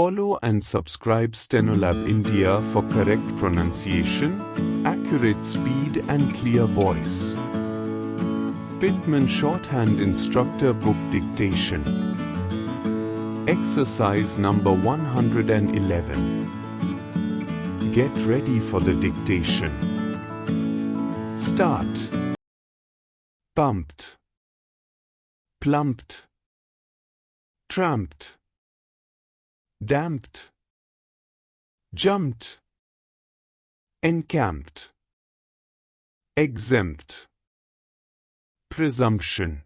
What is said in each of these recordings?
Follow and subscribe Stenolab India for correct pronunciation, accurate speed and clear voice. Pitman Shorthand Instructor Book Dictation. Exercise number 111. Get ready for the dictation. Start. Pumped, plumped, tramped, damped, jumped, encamped, exempt, presumption,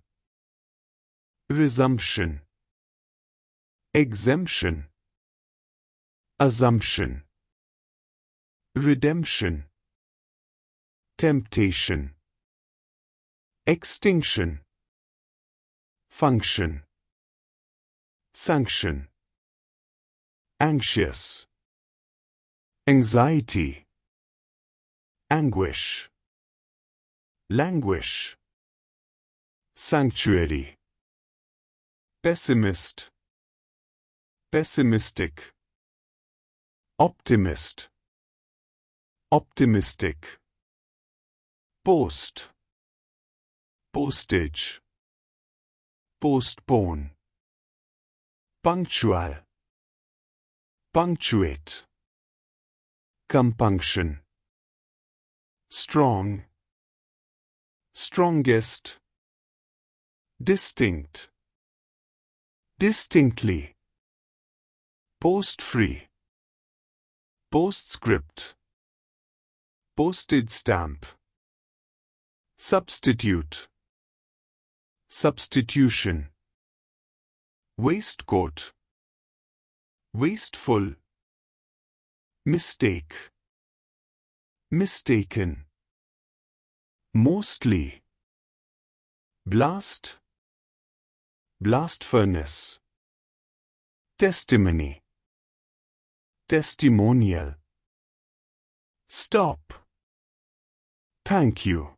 resumption, exemption, assumption, redemption, temptation, extinction, function, sanction, anxious, anxiety, anguish, languish, sanctuary, pessimist, pessimistic, optimist, optimistic, post, postage, postpone, punctual, punctuate, compunction, strong, strongest, distinct, distinctly, post-free, postscript, postage stamp, substitute, substitution, waistcoat, wasteful, mistake, mistaken, mostly, blast, blast furnace, testimony, testimonial, stop, thank you.